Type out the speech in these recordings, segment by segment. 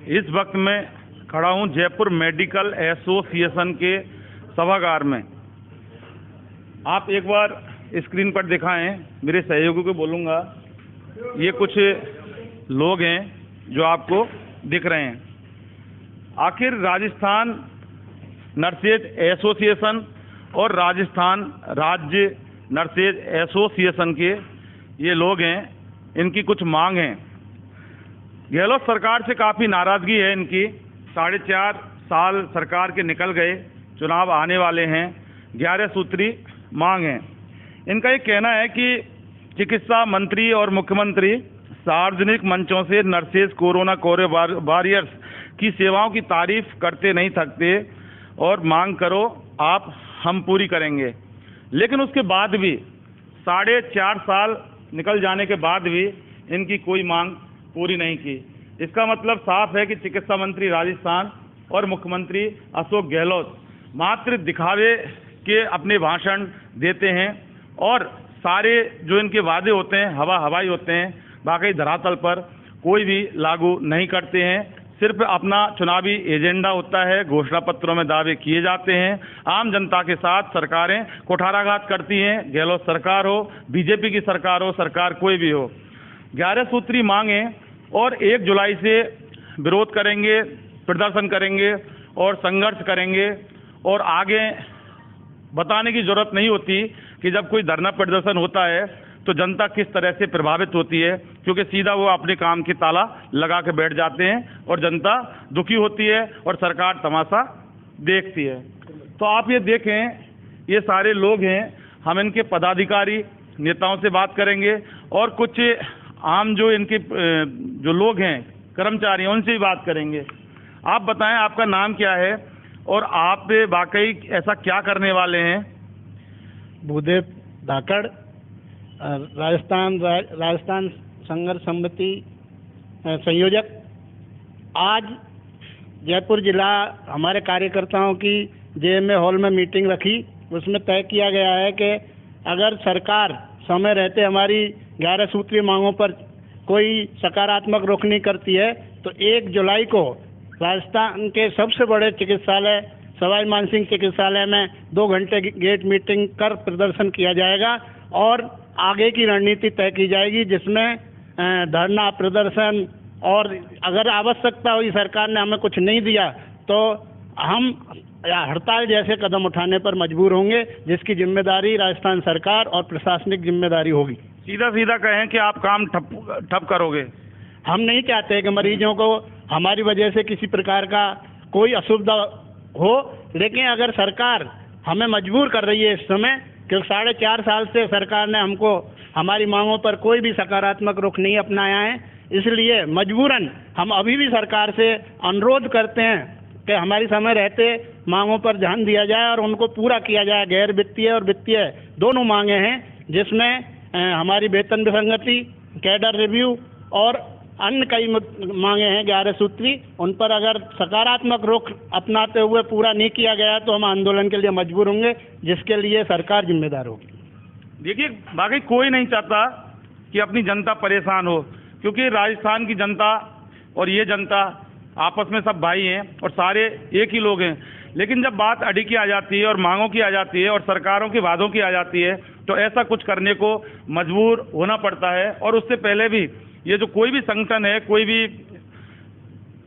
इस वक्त मैं खड़ा हूं जयपुर मेडिकल एसोसिएशन के सभागार में। आप एक बार स्क्रीन पर दिखाएं, मेरे सहयोगी को बोलूँगा। ये कुछ लोग हैं जो आपको दिख रहे हैं। आखिर राजस्थान नर्सेज एसोसिएशन और राजस्थान राज्य नर्सेज एसोसिएशन के ये लोग हैं, इनकी कुछ मांग हैं। गहलोत सरकार से काफ़ी नाराज़गी है इनकी। 4.5 साल सरकार के निकल गए, चुनाव आने वाले हैं, 11 सूत्री मांग है। इनका ये कहना है कि चिकित्सा मंत्री और मुख्यमंत्री सार्वजनिक मंचों से नर्सेज कोरोना वॉरियर्स की सेवाओं की तारीफ करते नहीं थकते और मांग करो आप, हम पूरी करेंगे। लेकिन उसके बाद भी 4.5 साल निकल जाने के बाद भी इनकी कोई मांग पूरी नहीं की। इसका मतलब साफ है कि चिकित्सा मंत्री राजस्थान और मुख्यमंत्री अशोक गहलोत मात्र दिखावे के अपने भाषण देते हैं और सारे जो इनके वादे होते हैं हवाई होते हैं, बाकी धरातल पर कोई भी लागू नहीं करते हैं। सिर्फ अपना चुनावी एजेंडा होता है, घोषणा पत्रों में दावे किए जाते हैं। आम जनता के साथ सरकारें कुठाराघात करती हैं, गहलोत सरकार हो, बीजेपी की सरकार हो, सरकार कोई भी हो। 11 सूत्री मांगे और 1 जुलाई से विरोध करेंगे, प्रदर्शन करेंगे और संघर्ष करेंगे। और आगे बताने की जरूरत नहीं होती कि जब कोई धरना प्रदर्शन होता है तो जनता किस तरह से प्रभावित होती है, क्योंकि सीधा वो अपने काम की ताला लगा के बैठ जाते हैं और जनता दुखी होती है और सरकार तमाशा देखती है। तो आप ये देखें, ये सारे लोग हैं। हम इनके पदाधिकारी नेताओं से बात करेंगे और कुछ आम जो इनके जो लोग हैं कर्मचारी, उनसे भी बात करेंगे। आप बताएं आपका नाम क्या है और आप वाकई ऐसा क्या करने वाले हैं? भूदेव धाकड़, राजस्थान संघर्ष समिति संयोजक। आज जयपुर जिला हमारे कार्यकर्ताओं की जेएमए हॉल में मीटिंग रखी। उसमें तय किया गया है कि अगर सरकार समय रहते हमारी 11 सूत्रीय मांगों पर कोई सकारात्मक रुख नहीं करती है तो 1 जुलाई को राजस्थान के सबसे बड़े चिकित्सालय सवाई मानसिंह चिकित्सालय में 2 घंटे गेट मीटिंग कर प्रदर्शन किया जाएगा और आगे की रणनीति तय की जाएगी, जिसमें धरना प्रदर्शन और अगर आवश्यकता हुई सरकार ने हमें कुछ नहीं दिया तो हम हड़ताल जैसे कदम उठाने पर मजबूर होंगे, जिसकी जिम्मेदारी राजस्थान सरकार और प्रशासनिक जिम्मेदारी होगी। सीधा कहें कि आप काम ठप करोगे? हम नहीं चाहते कि मरीजों को हमारी वजह से किसी प्रकार का कोई असुविधा हो, लेकिन अगर सरकार हमें मजबूर कर रही है इस समय, क्योंकि 4.5 साल से सरकार ने हमको हमारी मांगों पर कोई भी सकारात्मक रुख नहीं अपनाया है, इसलिए मजबूरन हम अभी भी सरकार से अनुरोध करते हैं कि हमारी समय रहते मांगों पर ध्यान दिया जाए और उनको पूरा किया जाए। गैर वित्तीय और वित्तीय दोनों मांगे हैं, जिसमें हमारी वेतन विसंगति, कैडर रिव्यू और अन्य कई मांगे हैं 11 सूत्री। उन पर अगर सकारात्मक रुख अपनाते हुए पूरा नहीं किया गया तो हम आंदोलन के लिए मजबूर होंगे, जिसके लिए सरकार जिम्मेदार होगी। देखिए, बाकी कोई नहीं चाहता कि अपनी जनता परेशान हो, क्योंकि राजस्थान की जनता और ये जनता आपस में सब भाई हैं और सारे एक ही लोग हैं। लेकिन जब बात अड़ी की आ जाती है और मांगों की आ जाती है और सरकारों के वादों की आ जाती है तो ऐसा कुछ करने को मजबूर होना पड़ता है। और उससे पहले भी ये जो कोई भी संगठन है, कोई भी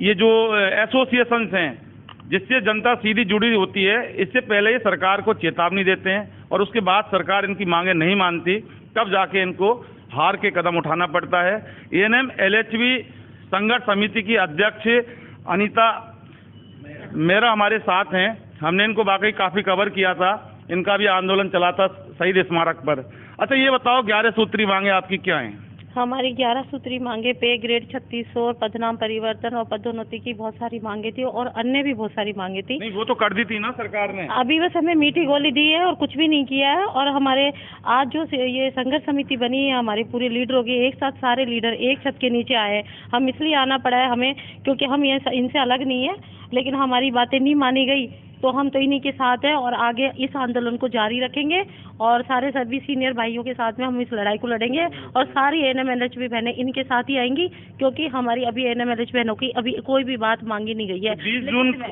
ये जो एसोसिएशंस हैं जिससे जनता सीधी जुड़ी होती है, इससे पहले ये सरकार को चेतावनी देते हैं और उसके बाद सरकार इनकी मांगें नहीं मानती, तब जाके इनको हार के कदम उठाना पड़ता है। एएनएम एलएचबी संघर्ष समिति की अध्यक्ष अनीता मेरा हमारे साथ हैं। हमने इनको वाकई काफ़ी कवर किया था, इनका भी आंदोलन चला था शहीद स्मारक पर। अच्छा, ये बताओ 11 सूत्री मांगे आपकी क्या हैं? हमारी 11 सूत्री मांगे पे ग्रेड 3600 और पदनाम परिवर्तन और पदोन्नति की बहुत सारी मांगे थी और अन्य भी बहुत सारी मांगे थी। नहीं, वो तो कर दी थी ना सरकार ने। अभी बस हमें मीठी गोली दी है और कुछ भी नहीं किया है। और हमारे आज जो ये संघर्ष समिति बनी है, हमारी पूरी लीडरों की एक साथ सारे लीडर एक छत के नीचे आए। हम इसलिए आना पड़ा है हमें, क्योंकि हम ये इनसे अलग नहीं है, लेकिन हमारी बातें नहीं मानी गई, तो हम तो इन्हीं के साथ हैं और आगे इस आंदोलन को जारी रखेंगे और सारे सभी सीनियर भाइयों के साथ में हम इस लड़ाई को लड़ेंगे और सारी ANM-LHB बहनें इनके साथ ही आएंगी, क्योंकि हमारी अभी ANM-LHB बहनों की अभी कोई भी बात मांगी नहीं गई है।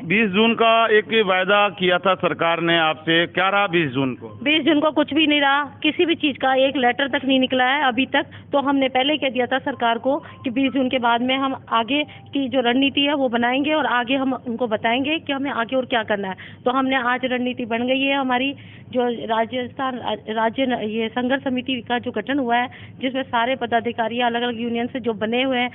20 जून का एक वायदा किया था सरकार ने आपसे, क्या रहा 20 जून को? 20 जून को कुछ भी नहीं रहा, किसी भी चीज का एक लेटर तक नहीं निकला है अभी तक। तो हमने पहले ही कह दिया था सरकार को कि 20 जून के बाद में हम आगे की जो रणनीति है वो बनाएंगे और आगे हम उनको बताएंगे कि हमें आगे और क्या करना है। तो हमने आज रणनीति बन गई है हमारी, जो राजस्थान राज्य ये संघर्ष समिति का जो गठन हुआ है, जिसमें सारे पदाधिकारी अलग अलग यूनियन से जो बने हुए हैं,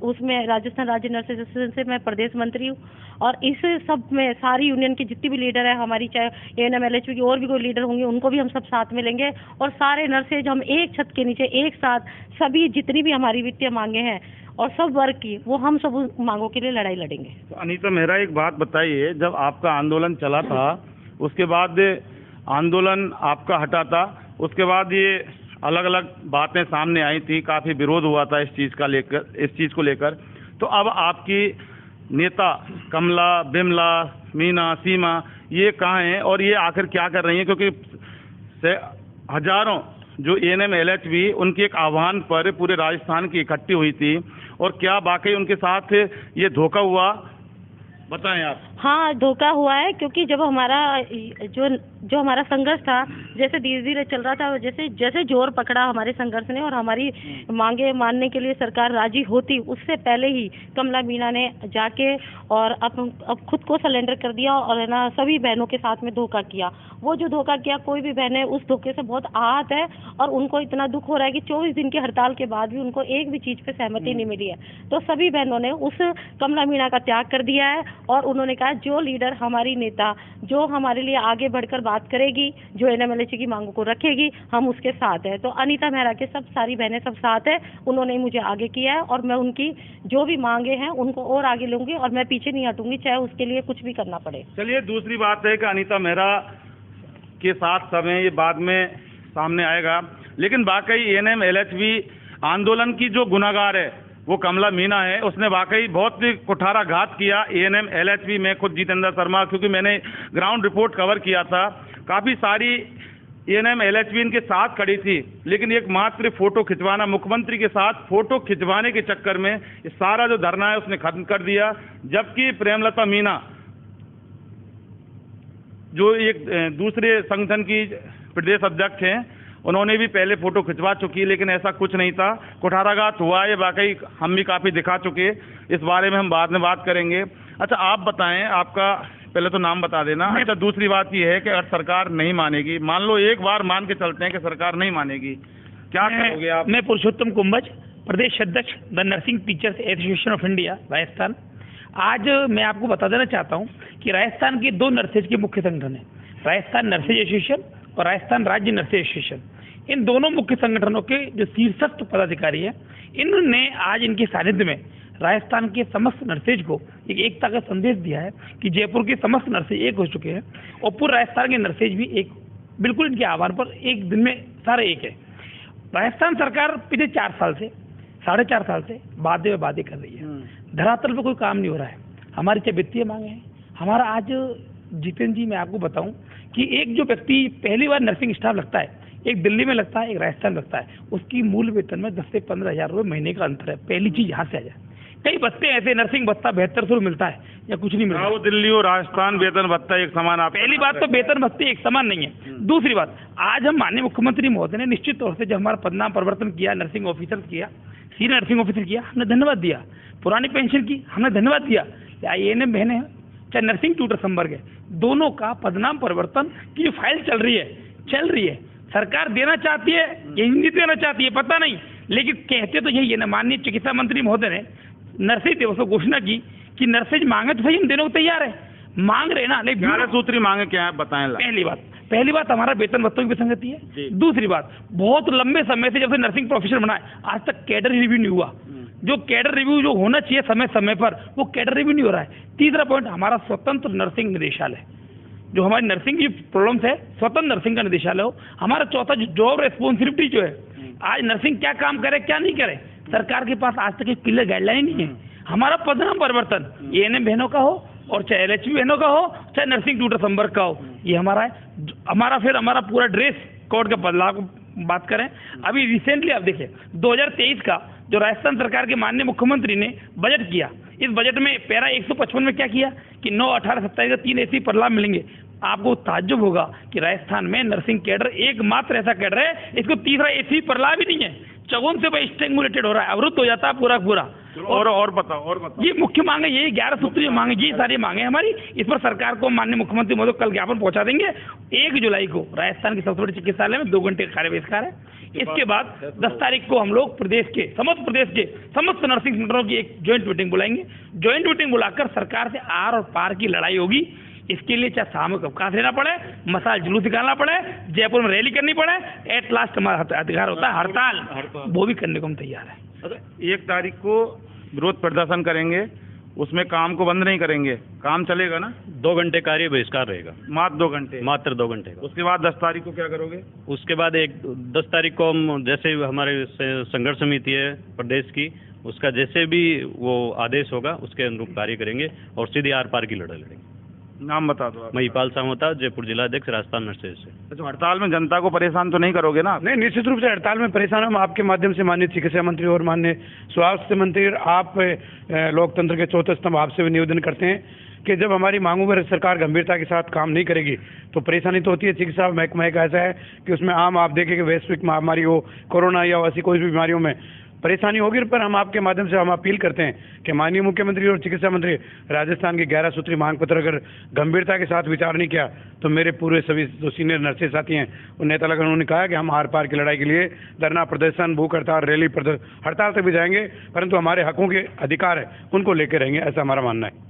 उसमें राजस्थान राज्य नर्सेज एसोसिएशन से मैं प्रदेश मंत्री हूँ और इस सब में सारी यूनियन की जितनी भी लीडर है हमारी, चाहे ANM-LHB की और भी कोई लीडर होंगे, उनको भी हम सब साथ में लेंगे और सारे नर्सेज हम एक छत के नीचे एक साथ सभी जितनी भी हमारी वित्तीय मांगे हैं और सब वर्ग की, वो हम सब उन मांगों के लिए लड़ाई लड़ेंगे। तो अनीता मेहरा, एक बात बताइए, जब आपका आंदोलन चला था उसके बाद आंदोलन आपका हटा था, उसके बाद ये अलग अलग बातें सामने आई थी, काफ़ी विरोध हुआ था इस चीज़ को लेकर, तो अब आपकी नेता कमला, बिमला, मीना, सीमा ये कहाँ हैं और ये आखिर क्या कर रही हैं? क्योंकि हजारों जो ANM-LHB उनके एक आह्वान पर पूरे राजस्थान की इकट्ठी हुई थी, और क्या वाकई उनके साथ ये धोखा हुआ, बताएं आप। हाँ, धोखा हुआ है, क्योंकि जब हमारा जो हमारा संघर्ष था, जैसे धीरे धीरे चल रहा था, जैसे जैसे जोर पकड़ा हमारे संघर्ष ने और हमारी मांगे मानने के लिए सरकार राजी होती, उससे पहले ही कमला मीना ने जाके और अब खुद को सरेंडर कर दिया और है ना सभी बहनों के साथ में धोखा किया। वो जो धोखा किया, कोई भी बहनें उस धोखे से बहुत आहत है और उनको इतना दुख हो रहा है कि 24 दिन की हड़ताल के बाद भी उनको एक भी चीज पे सहमति नहीं मिली है। तो सभी बहनों ने उस कमला मीना का त्याग कर दिया है और उन्होंने कहा जो लीडर हमारी नेता जो हमारे लिए आगे बढ़कर बात करेगी, जो ANM-LHB की मांगों को रखेगी, हम उसके साथ है। तो अनीता मेहरा के सब सारी बहनें सब साथ है, उन्होंने मुझे आगे किया है और मैं उनकी जो भी मांगे हैं उनको और आगे लूंगी और मैं पीछे नहीं हटूंगी, चाहे उसके लिए कुछ भी करना पड़े। चलिए, दूसरी बात है कि अनीता मेहरा के साथ सब हैं, ये बाद में सामने आएगा, लेकिन वाकई ANM-LHB आंदोलन की जो गुनाहगार है वो कमला मीना है। उसने वाकई बहुत कुठाराघात किया ANM-LHB में, खुद जितेंद्र शर्मा, क्योंकि मैंने ग्राउंड रिपोर्ट कवर किया था, काफ़ी सारी ANM-LHB इनके साथ खड़ी थी, लेकिन एक मात्र फोटो खिंचवाना, मुख्यमंत्री के साथ फोटो खिंचवाने के चक्कर में ये सारा जो धरना है उसने खत्म कर दिया। जबकि प्रेमलता मीना जो एक दूसरे संगठन की प्रदेश अध्यक्ष हैं, उन्होंने भी पहले फोटो खिंचवा चुकी, लेकिन ऐसा कुछ नहीं था, कुठाराघात हुआ, ये वाकई हम भी काफ़ी दिखा चुके, इस बारे में हम बाद में बात करेंगे। अच्छा, आप बताएं, आपका पहले तो नाम बता देना। अच्छा, दूसरी बात ये है कि अगर सरकार नहीं मानेगी, मान लो एक बार मान के चलते हैं कि सरकार नहीं मानेगी, क्या करोगे आप? मैं पुरुषोत्तम कुंभज, प्रदेश अध्यक्ष the nursing teachers association of India Rajasthan. आज मैं आपको बता देना चाहता हूं कि राजस्थान के दो नर्सेज के मुख्य संगठन हैं, राजस्थान नर्सेज एसोसिएशन और राजस्थान राज्य नर्सेज एसोसिएशन। इन दोनों मुख्य संगठनों के जो शीर्षस्थ पदाधिकारी हैं, इन्होंने आज इनके सानिध्य में राजस्थान के समस्त नर्सेज को एक एकता का संदेश दिया है कि जयपुर के समस्त नर्सेज एक हो चुके हैं और पूरे राजस्थान के नर्सेज भी एक, बिल्कुल इनके आह्वान पर एक दिन में सारे एक है। राजस्थान सरकार पिछले 4 साल से 4.5 साल से वादे कर रही है, धरातल पर कोई काम नहीं हो रहा है। हमारी चाहे वित्तीय मांगे हैं, हमारा आज जितेंद्र जी मैं आपको बताऊं कि एक जो व्यक्ति पहली बार नर्सिंग स्टाफ लगता है, एक दिल्ली में लगता है, एक राजस्थान लगता है, उसकी मूल वेतन में 10 से 15 हज़ार रुपये महीने का अंतर है। पहली चीज यहाँ से आ जाए। कई भत्ते ऐसे नर्सिंग भत्ता 7200 मिलता है या कुछ नहीं मिलता। वो दिल्ली और राजस्थान वेतन भत्ता एक समान। आप पहली बात तो वेतन भत्ते एक समान नहीं है। दूसरी बात, आज हम माननीय मुख्यमंत्री महोदय ने निश्चित तौर से जब हमारा पदनाम परिवर्तन किया, नर्सिंग ऑफिसर किया, सीनियर नर्सिंग ऑफिसर किया, हमने धन्यवाद दिया। पुरानी पेंशन की हमने धन्यवाद दिया। चाहे ANM बहने हैं, चाहे नर्सिंग ट्यूटर संवर्ग है, दोनों का पदनाम परिवर्तन की फाइल चल रही है। सरकार देना चाहती है या हिंदी देना चाहती है पता नहीं, लेकिन कहते तो यही है ना। माननीय चिकित्सा मंत्री महोदय ने नर्सेज दिवस को घोषणा की कि नर्सेज मांगे तो सही हम देने को तैयार है, मांग रहे ना, लेकिन 11 सूत्री मांगे क्या है बताएं। पहली बात हमारा वेतन भत्तों की विसंगति है। दूसरी बात, बहुत लंबे समय से जब से नर्सिंग प्रोफेशनल बना है, आज तक कैडर रिव्यू नहीं हुआ। जो कैडर रिव्यू जो होना चाहिए समय समय पर, वो कैडर रिव्यू नहीं हो रहा है। तीसरा पॉइंट, हमारा स्वतंत्र नर्सिंग निदेशालय, जो हमारी नर्सिंग की प्रॉब्लम्स है, स्वतंत्र नर्सिंग का निदेशालय हो। हमारा चौथा जॉब रेस्पॉन्सिबिलिटी जो है, आज नर्सिंग क्या काम करे क्या नहीं करे, सरकार के पास आज तक एक क्लियर गाइडलाइन नहीं है। हमारा पदनाम परिवर्तन ANM बहनों का हो और चाहे LHV बहनों का हो, चाहे नर्सिंग ट्यूटर संवर्ग का हो, ये हमारा है। हमारा पूरा ड्रेस कोड का बदलाव बात करें, अभी रिसेंटली आप देखिए 2023 का जो राजस्थान सरकार के माननीय मुख्यमंत्री ने बजट किया, इस बजट में पैरा 155 में क्या किया कि 9, 18, 27 का 3 ऐसी पर लाभ मिलेंगे। आपको ताज्जुब होगा कि राजस्थान में नर्सिंग कैडर एकमात्र ऐसा कैडर है, इसको तीसरा ऐसी पर लाभ ही नहीं है, चगुन से भाई स्टिमुलेटेड हो रहा है, अवरुद्ध हो जाता है पूरा। और बताओ ये मुख्य मांग है, यही 11 सूत्रीय मांग है, ये सारी मांगे हमारी। इस पर सरकार को माननीय मुख्यमंत्री महोदय कल ज्ञापन पहुंचा देंगे। 1 जुलाई को राजस्थान के सबसे बड़े चिकित्सालय में 2 घंटे का कार्य बहिष्कार है। इसके बाद 10 तारीख को हम लोग प्रदेश के समस्त नर्सिंग सेंटरों की एक ज्वाइंट मीटिंग बुलाएंगे। ज्वाइंट मीटिंग बुलाकर सरकार से आर और पार की लड़ाई होगी। इसके लिए चाहे सामूहिक अवकाश लेना पड़े, मसाल जुलूस निकालना पड़े, जयपुर में रैली करनी पड़े, एट लास्ट हमारा अधिकार होता है हड़ताल, वो भी करने को हम तैयार है। अच्छा, 1 तारीख को विरोध प्रदर्शन करेंगे, उसमें काम को बंद नहीं करेंगे, काम चलेगा ना? 2 घंटे कार्य बहिष्कार रहेगा, मात्र 2 घंटे, मात्र 2 घंटे का। उसके बाद 10 तारीख को क्या करोगे? उसके बाद 10 तारीख को हम जैसे हमारे संघर्ष समिति है प्रदेश की, उसका जैसे भी वो आदेश होगा उसके अनुरूप कार्य करेंगे और सीधे आर पार की लड़ाई लड़ेंगे। नाम बता दो आप। मैं हिपाल सामोता, जयपुर जिलाध्यक्ष राजस्थान नर्सेज से। अच्छा, हड़ताल में जनता को परेशान तो नहीं करोगे ना? नहीं, निश्चित रूप से हड़ताल में परेशान हम आपके माध्यम से माननीय चिकित्सा मंत्री और माननीय स्वास्थ्य मंत्री, आप लोकतंत्र के चौथे स्तंभ, आपसे भी निवेदन करते हैं कि जब हमारी मांगों पर सरकार गंभीरता के साथ काम नहीं करेगी तो परेशानी तो होती है। चिकित्सा महकमा एक ऐसा है कि उसमें आम आप देखें कि वैश्विक महामारी हो, कोरोना या ऐसी कोई भी बीमारियों में परेशानी होगी, पर हम आपके माध्यम से हम अपील करते हैं कि माननीय मुख्यमंत्री और चिकित्सा मंत्री राजस्थान की 11 सूत्री मांग पत्र अगर गंभीरता के साथ विचार नहीं किया तो मेरे पूरे सभी जो सीनियर नर्सेज साथी हैं उन नेता लोगों उन्होंने कहा कि हम आर पार की लड़ाई के लिए धरना प्रदर्शन, भूख हड़ताल, रैली हड़ताल तक भी जाएंगे, परंतु हमारे हकों के अधिकार है उनको लेकर रहेंगे, ऐसा हमारा मानना है।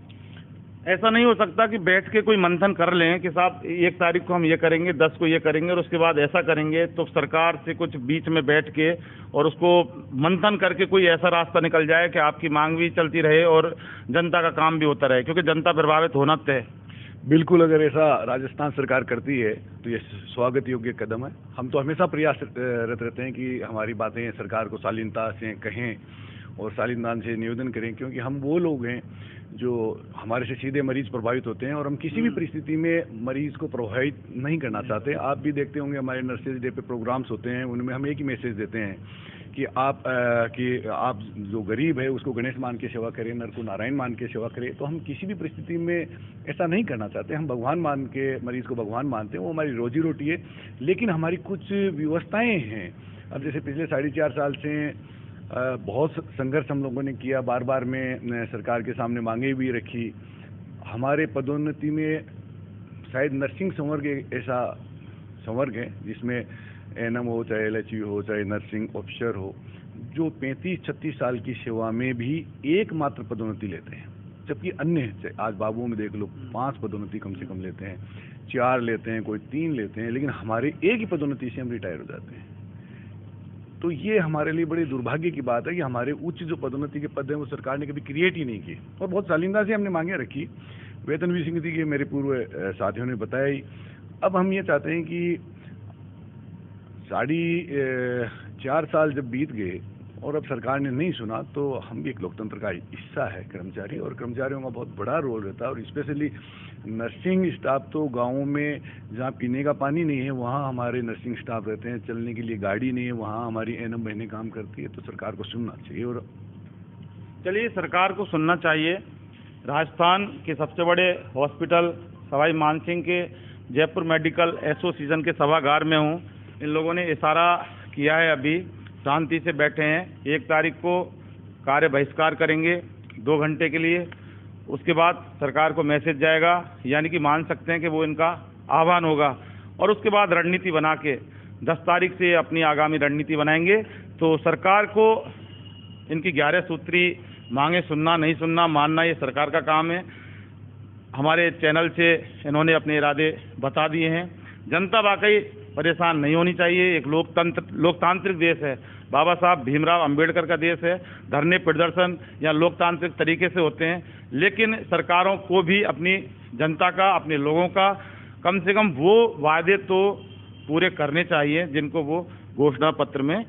ऐसा नहीं हो सकता कि बैठ के कोई मंथन कर लें कि साहब 1 तारीख को हम ये करेंगे, 10 को ये करेंगे और उसके बाद ऐसा करेंगे, तो सरकार से कुछ बीच में बैठ के और उसको मंथन करके कोई ऐसा रास्ता निकल जाए कि आपकी मांग भी चलती रहे और जनता का काम भी होता रहे, क्योंकि जनता प्रभावित होना तय। बिल्कुल, अगर ऐसा राजस्थान सरकार करती है तो ये स्वागत योग्य कदम है। हम तो हमेशा प्रयासरत रहते हैं कि हमारी बातें सरकार को शालीनता से कहें और शालीनता से निवेदन करें, क्योंकि हम वो लोग हैं जो हमारे से सीधे मरीज प्रभावित होते हैं और हम किसी भी परिस्थिति में मरीज को प्रभावित नहीं करना चाहते। आप भी देखते होंगे हमारे नर्सेज डे पे प्रोग्राम्स होते हैं, उनमें हम एक ही मैसेज देते हैं कि आप जो गरीब है उसको गणेश मान के सेवा करें, नर को नारायण मान के सेवा करें। तो हम किसी भी परिस्थिति में ऐसा नहीं करना चाहते, हम भगवान मान के मरीज को भगवान मानते हैं, वो हमारी रोजी रोटी है। लेकिन हमारी कुछ व्यवस्थाएँ हैं, अब जैसे पिछले 4.5 साल से बहुत संघर्ष हम लोगों ने किया, बार बार में सरकार के सामने मांगे भी रखी। हमारे पदोन्नति में शायद नर्सिंग संवर्ग एक ऐसा संवर्ग है जिसमें एएनएम हो, चाहे LHV हो, चाहे नर्सिंग ऑफिसर हो, जो 35-36 साल की सेवा में भी एकमात्र पदोन्नति लेते हैं, जबकि अन्य आज बाबुओं में देख लो 5 पदोन्नति कम से कम लेते हैं, 4 लेते हैं, कोई 3 लेते हैं, लेकिन हमारे एक ही पदोन्नति से हम रिटायर हो जाते हैं। तो ये हमारे लिए बड़ी दुर्भाग्य की बात है कि हमारे उच्च जो पदोन्नति के पद हैं वो सरकार ने कभी क्रिएट ही नहीं किए और बहुत शालीनता से हमने मांगे रखी। वेतन विसंगति के मेरे पूर्व साथियों ने बताया ही। अब हम ये चाहते हैं कि 4.5 साल जब बीत गए और अब सरकार ने नहीं सुना, तो हम भी एक लोकतंत्र का हिस्सा है कर्मचारी, और कर्मचारियों का बहुत बड़ा रोल रहता है। और स्पेशली नर्सिंग स्टाफ तो गाँवों में जहाँ पीने का पानी नहीं है वहाँ हमारे नर्सिंग स्टाफ रहते हैं, चलने के लिए गाड़ी नहीं है वहाँ हमारी एएनएम बहनें काम करती है। तो सरकार को सुनना चाहिए। और चलिए, सरकार को सुनना चाहिए। राजस्थान के सबसे बड़े हॉस्पिटल सवाई मानसिंह के जयपुर मेडिकल एसोसिएशन के सभागार में हूँ। इन लोगों ने इशारा किया है, अभी शांति से बैठे हैं। 1 तारीख को कार्य बहिष्कार करेंगे 2 घंटे के लिए, उसके बाद सरकार को मैसेज जाएगा, यानी कि मान सकते हैं कि वो इनका आह्वान होगा, और उसके बाद रणनीति बना के 10 तारीख से अपनी आगामी रणनीति बनाएंगे। तो सरकार को इनकी 11 सूत्री मांगे सुनना नहीं सुनना, मानना ये सरकार का काम है। हमारे चैनल से इन्होंने अपने इरादे बता दिए हैं। जनता वाकई परेशान नहीं होनी चाहिए। एक लोकतांत्रिक देश है, बाबा साहब भीमराव अंबेडकर का देश है। धरने प्रदर्शन या लोकतांत्रिक तरीके से होते हैं, लेकिन सरकारों को भी अपनी जनता का, अपने लोगों का कम से कम वो वायदे तो पूरे करने चाहिए जिनको वो घोषणा पत्र में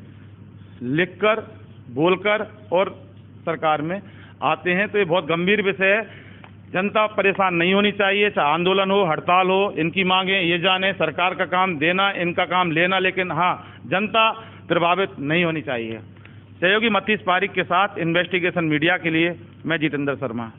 लिखकर, बोलकर और सरकार में आते हैं। तो ये बहुत गंभीर विषय है। जनता परेशान नहीं होनी चाहिए, चाहे आंदोलन हो, हड़ताल हो, इनकी मांगें ये जाने, सरकार का काम देना, इनका काम लेना, लेकिन हाँ, जनता प्रभावित नहीं होनी चाहिए। सहयोगी मतीश पारिक के साथ इन्वेस्टिगेशन मीडिया के लिए मैं जितेंद्र शर्मा।